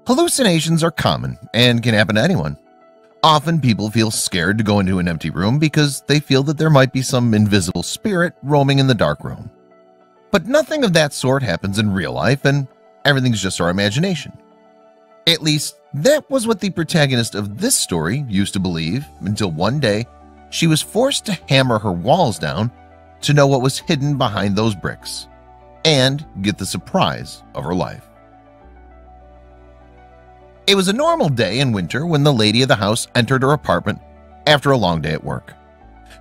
Hallucinations are common and can happen to anyone. Often people feel scared to go into an empty room because they feel that there might be some invisible spirit roaming in the dark room. But nothing of that sort happens in real life, and everything's just our imagination. At least that was what the protagonist of this story used to believe, until one day she was forced to hammer her walls down to know what was hidden behind those bricks and get the surprise of her life. It was a normal day in winter when the lady of the house entered her apartment after a long day at work.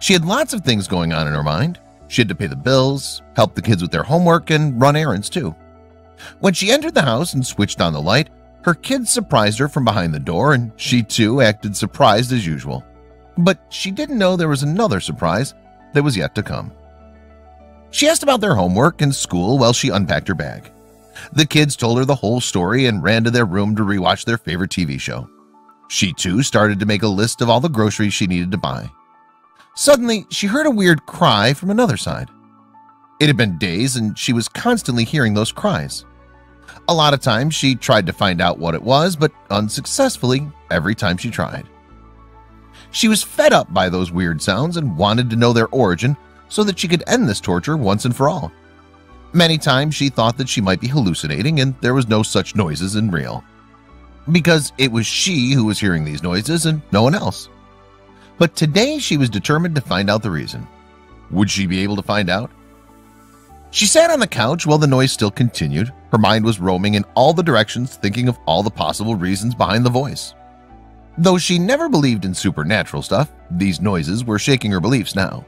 She had lots of things going on in her mind. She had to pay the bills, help the kids with their homework, and run errands too. When she entered the house and switched on the light, her kids surprised her from behind the door, and she too acted surprised as usual. But she didn't know there was another surprise that was yet to come. She asked about their homework and school while she unpacked her bag. The kids told her the whole story and ran to their room to rewatch their favorite TV show. She too started to make a list of all the groceries she needed to buy. Suddenly, she heard a weird cry from another side. It had been days and she was constantly hearing those cries. A lot of times she tried to find out what it was, but unsuccessfully every time she tried. She was fed up by those weird sounds and wanted to know their origin so that she could end this torture once and for all. Many times she thought that she might be hallucinating and there was no such noises in real, because it was she who was hearing these noises and no one else. But today she was determined to find out the reason. Would she be able to find out? She sat on the couch while the noise still continued. Her mind was roaming in all the directions, thinking of all the possible reasons behind the voice. Though she never believed in supernatural stuff, these noises were shaking her beliefs now.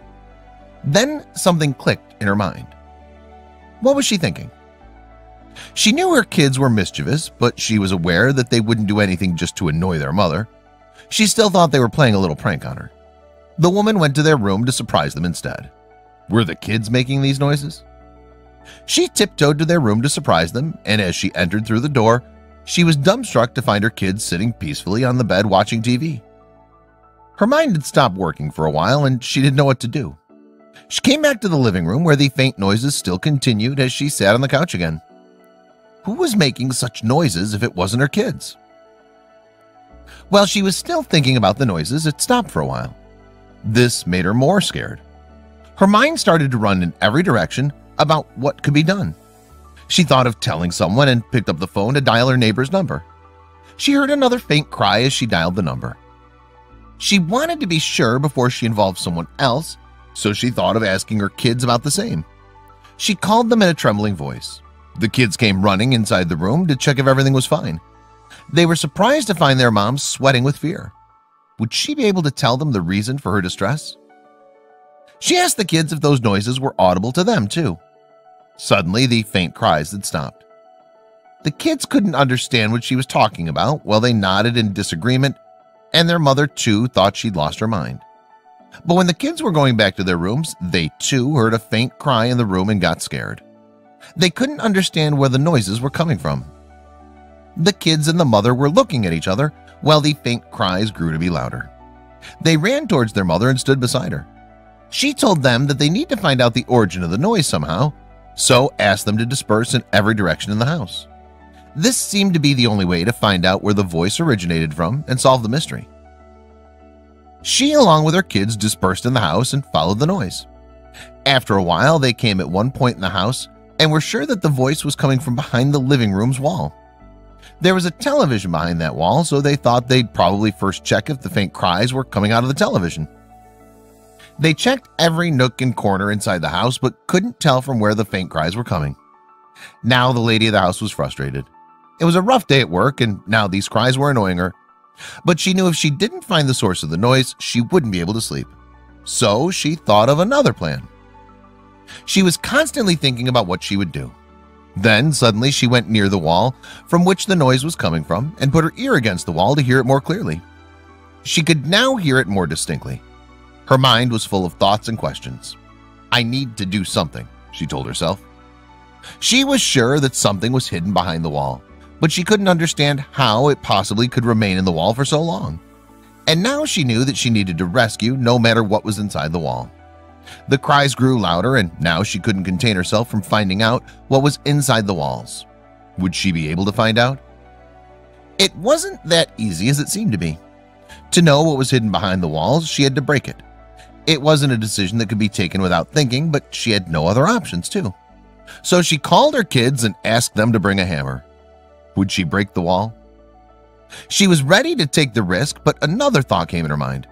Then something clicked in her mind. What was she thinking? She knew her kids were mischievous, but she was aware that they wouldn't do anything just to annoy their mother. She still thought they were playing a little prank on her. The woman went to their room to surprise them instead. Were the kids making these noises? She tiptoed to their room to surprise them, and as she entered through the door, she was dumbstruck to find her kids sitting peacefully on the bed watching TV. Her mind had stopped working for a while and she didn't know what to do. She came back to the living room where the faint noises still continued as she sat on the couch again. Who was making such noises if it wasn't her kids? While she was still thinking about the noises, it stopped for a while. This made her more scared. Her mind started to run in every direction about what could be done. She thought of telling someone and picked up the phone to dial her neighbor's number. She heard another faint cry as she dialed the number. She wanted to be sure before she involved someone else, so she thought of asking her kids about the same. She called them in a trembling voice. The kids came running inside the room to check if everything was fine. They were surprised to find their mom sweating with fear. Would she be able to tell them the reason for her distress? She asked the kids if those noises were audible to them too. Suddenly, the faint cries had stopped. The kids couldn't understand what she was talking about while they nodded in disagreement, and their mother too thought she'd lost her mind. But when the kids were going back to their rooms, they too heard a faint cry in the room and got scared. They couldn't understand where the noises were coming from. The kids and the mother were looking at each other while the faint cries grew to be louder. They ran towards their mother and stood beside her. She told them that they need to find out the origin of the noise somehow, so asked them to disperse in every direction in the house. This seemed to be the only way to find out where the voice originated from and solve the mystery. She, along with her kids, dispersed in the house and followed the noise. After a while, they came at one point in the house and were sure that the voice was coming from behind the living room's wall. There was a television behind that wall, so they thought they'd probably first check if the faint cries were coming out of the television. They checked every nook and corner inside the house but couldn't tell from where the faint cries were coming. Now the lady of the house was frustrated. It was a rough day at work and now these cries were annoying her. But she knew if she didn't find the source of the noise, she wouldn't be able to sleep. So she thought of another plan. She was constantly thinking about what she would do. Then suddenly she went near the wall from which the noise was coming from and put her ear against the wall to hear it more clearly. She could now hear it more distinctly. Her mind was full of thoughts and questions. I need to do something, she told herself. She was sure that something was hidden behind the wall, but she couldn't understand how it possibly could remain in the wall for so long. And now she knew that she needed to rescue no matter what was inside the wall. The cries grew louder, and now she couldn't contain herself from finding out what was inside the walls. Would she be able to find out? It wasn't that easy as it seemed to be. To know what was hidden behind the walls, she had to break it. It wasn't a decision that could be taken without thinking, but she had no other options too. So she called her kids and asked them to bring a hammer. Would she break the wall? She was ready to take the risk, but another thought came in her mind.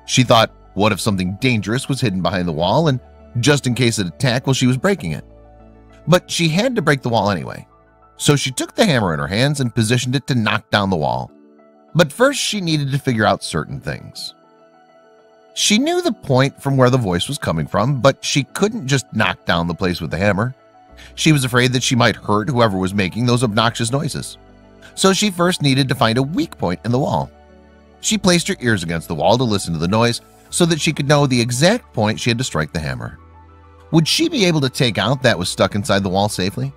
She thought, what if something dangerous was hidden behind the wall, and just in case it attacked while she was breaking it? But she had to break the wall anyway. So she took the hammer in her hands and positioned it to knock down the wall. But first she needed to figure out certain things. She knew the point from where the voice was coming from, but she couldn't just knock down the place with the hammer. She was afraid that she might hurt whoever was making those obnoxious noises. So she first needed to find a weak point in the wall. She placed her ears against the wall to listen to the noise so that she could know the exact point she had to strike the hammer. Would she be able to take out that was stuck inside the wall safely?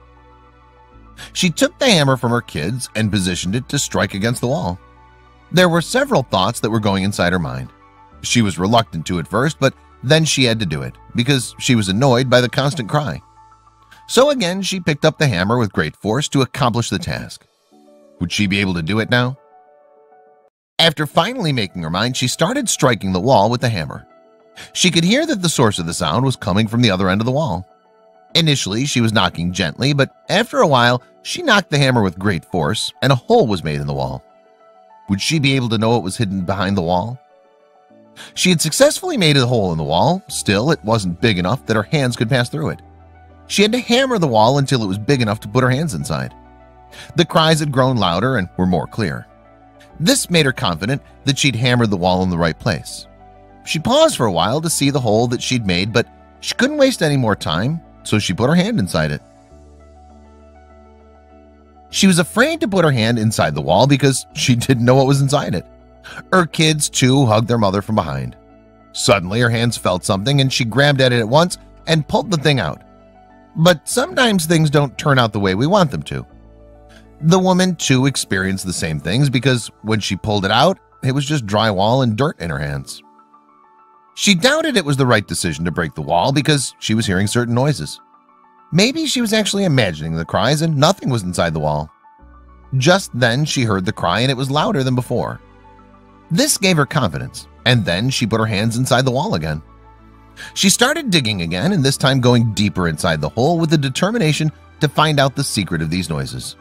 She took the hammer from her kids and positioned it to strike against the wall. There were several thoughts that were going inside her mind. She was reluctant to at first, but then she had to do it because she was annoyed by the constant cry. So again, she picked up the hammer with great force to accomplish the task. Would she be able to do it now? After finally making her mind, she started striking the wall with the hammer. She could hear that the source of the sound was coming from the other end of the wall. Initially, she was knocking gently, but after a while, she knocked the hammer with great force and a hole was made in the wall. Would she be able to know what was hidden behind the wall? She had successfully made a hole in the wall. Still, it wasn't big enough that her hands could pass through it. She had to hammer the wall until it was big enough to put her hands inside. The cries had grown louder and were more clear. This made her confident that she'd hammered the wall in the right place. She paused for a while to see the hole that she'd made, but she couldn't waste any more time, so she put her hand inside it. She was afraid to put her hand inside the wall because she didn't know what was inside it. Her kids, too, hugged their mother from behind. Suddenly, her hands felt something and she grabbed at it at once and pulled the thing out. But sometimes things don't turn out the way we want them to. The woman, too, experienced the same things because when she pulled it out, it was just drywall and dirt in her hands. She doubted it was the right decision to break the wall because she was hearing certain noises. Maybe she was actually imagining the cries and nothing was inside the wall. Just then she heard the cry and it was louder than before. This gave her confidence, and then she put her hands inside the wall again. She started digging again, and this time going deeper inside the hole with the determination to find out the secret of these noises.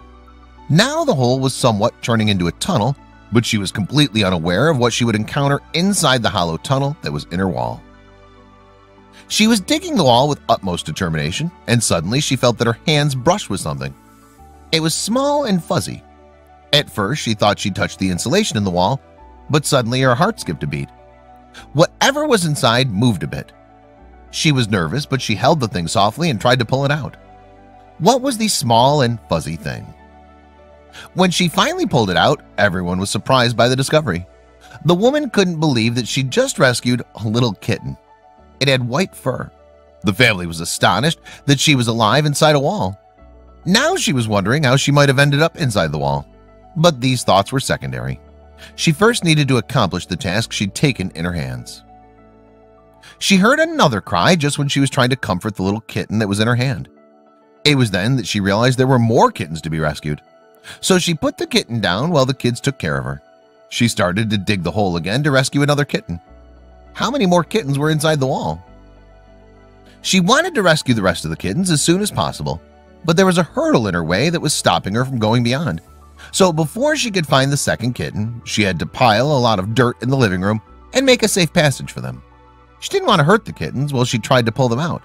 Now the hole was somewhat turning into a tunnel, but she was completely unaware of what she would encounter inside the hollow tunnel that was in her wall. She was digging the wall with utmost determination, and suddenly she felt that her hands brushed with something. It was small and fuzzy. At first, she thought she touched the insulation in the wall, but suddenly her heart skipped a beat. Whatever was inside moved a bit. She was nervous, but she held the thing softly and tried to pull it out. What was the small and fuzzy thing? When she finally pulled it out, everyone was surprised by the discovery. The woman couldn't believe that she'd just rescued a little kitten. It had white fur. The family was astonished that she was alive inside a wall. Now she was wondering how she might have ended up inside the wall. But these thoughts were secondary. She first needed to accomplish the task she'd taken in her hands. She heard another cry just when she was trying to comfort the little kitten that was in her hand. It was then that she realized there were more kittens to be rescued. So she put the kitten down while the kids took care of her. She started to dig the hole again to rescue another kitten. How many more kittens were inside the wall? She wanted to rescue the rest of the kittens as soon as possible, but there was a hurdle in her way that was stopping her from going beyond. So before she could find the second kitten, she had to pile a lot of dirt in the living room and make a safe passage for them. She didn't want to hurt the kittens while she tried to pull them out.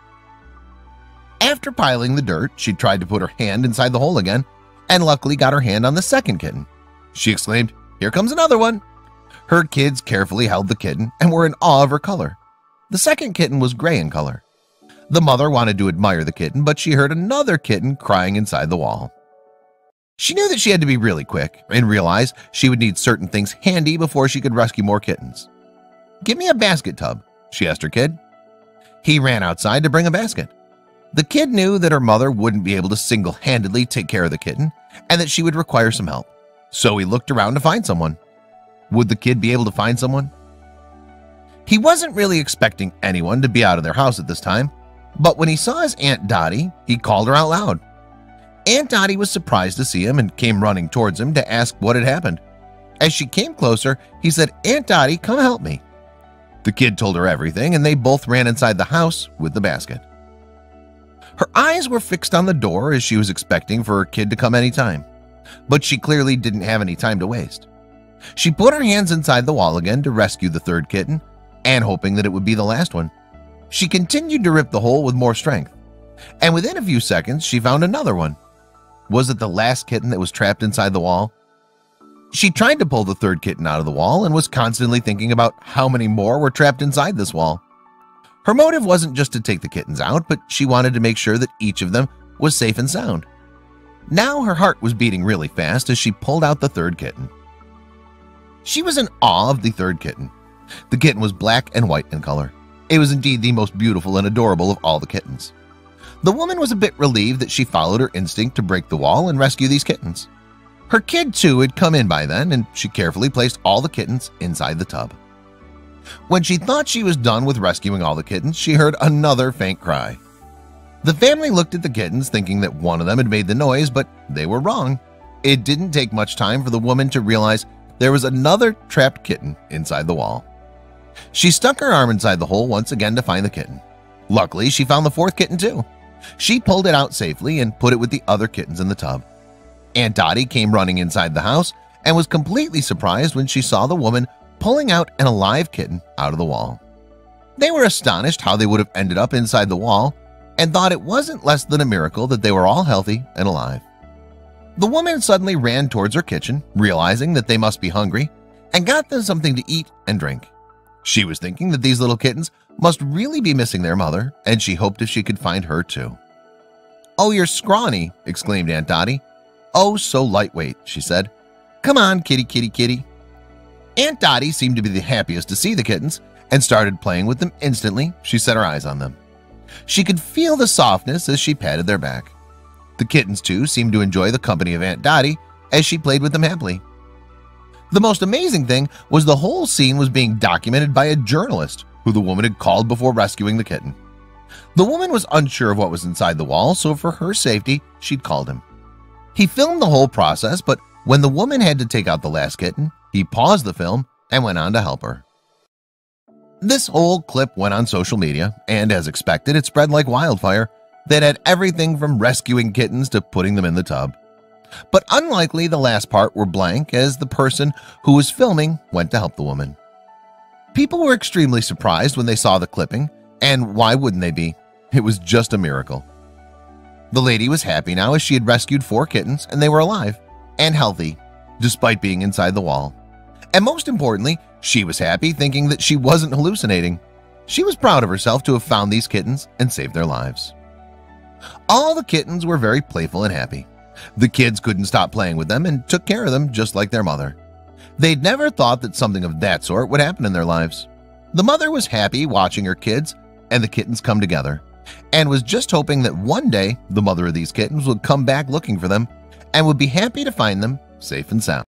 After piling the dirt, she tried to put her hand inside the hole again and luckily got her hand on the second kitten. She exclaimed, "Here comes another one." Her kids carefully held the kitten and were in awe of her color. The second kitten was gray in color. The mother wanted to admire the kitten, but she heard another kitten crying inside the wall. She knew that she had to be really quick and realized she would need certain things handy before she could rescue more kittens. "Give me a basket tub," she asked her kid. He ran outside to bring a basket. The kid knew that her mother wouldn't be able to single-handedly take care of the kitten and that she would require some help. So he looked around to find someone. Would the kid be able to find someone? He wasn't really expecting anyone to be out of their house at this time, but when he saw his Aunt Dottie, he called her out loud. Aunt Dottie was surprised to see him and came running towards him to ask what had happened. As she came closer, he said, "Aunt Dottie, come help me." The kid told her everything, and they both ran inside the house with the basket. Her eyes were fixed on the door as she was expecting for her kid to come anytime, but she clearly didn't have any time to waste. She put her hands inside the wall again to rescue the third kitten, and hoping that it would be the last one, she continued to rip the hole with more strength, and within a few seconds she found another one. Was it the last kitten that was trapped inside the wall? She tried to pull the third kitten out of the wall and was constantly thinking about how many more were trapped inside this wall. Her motive wasn't just to take the kittens out, but she wanted to make sure that each of them was safe and sound. Now her heart was beating really fast as she pulled out the third kitten. She was in awe of the third kitten. The kitten was black and white in color. It was indeed the most beautiful and adorable of all the kittens. The woman was a bit relieved that she followed her instinct to break the wall and rescue these kittens. Her kid too had come in by then, and she carefully placed all the kittens inside the tub. When she thought she was done with rescuing all the kittens, she heard another faint cry. The family looked at the kittens thinking that one of them had made the noise, but they were wrong. It didn't take much time for the woman to realize there was another trapped kitten inside the wall. She stuck her arm inside the hole once again to find the kitten. Luckily, she found the fourth kitten too. She pulled it out safely and put it with the other kittens in the tub. Aunt Dottie came running inside the house and was completely surprised when she saw the woman pulling out an alive kitten out of the wall. They were astonished how they would have ended up inside the wall and thought it wasn't less than a miracle that they were all healthy and alive. The woman suddenly ran towards her kitchen, realizing that they must be hungry, and got them something to eat and drink. She was thinking that these little kittens must really be missing their mother, and she hoped if she could find her too. "Oh, you're scrawny," exclaimed Aunt Dottie. "Oh, so lightweight," she said. "Come on, kitty, kitty, kitty." Aunt Dottie seemed to be the happiest to see the kittens and started playing with them instantly she set her eyes on them. She could feel the softness as she patted their back. The kittens too seemed to enjoy the company of Aunt Dottie as she played with them happily. The most amazing thing was the whole scene was being documented by a journalist who the woman had called before rescuing the kitten. The woman was unsure of what was inside the wall, so for her safety, she'd called him. He filmed the whole process, but when the woman had to take out the last kitten, he paused the film and went on to help her. This whole clip went on social media, and as expected, it spread like wildfire that had everything from rescuing kittens to putting them in the tub. But unlikely, the last part were blank as the person who was filming went to help the woman. People were extremely surprised when they saw the clipping, and why wouldn't they be? It was just a miracle. The lady was happy now as she had rescued 4 kittens and they were alive and healthy despite being inside the wall. And most importantly, she was happy thinking that she wasn't hallucinating. She was proud of herself to have found these kittens and saved their lives. All the kittens were very playful and happy. The kids couldn't stop playing with them and took care of them just like their mother. They'd never thought that something of that sort would happen in their lives. The mother was happy watching her kids and the kittens come together, and was just hoping that one day the mother of these kittens would come back looking for them and would be happy to find them safe and sound.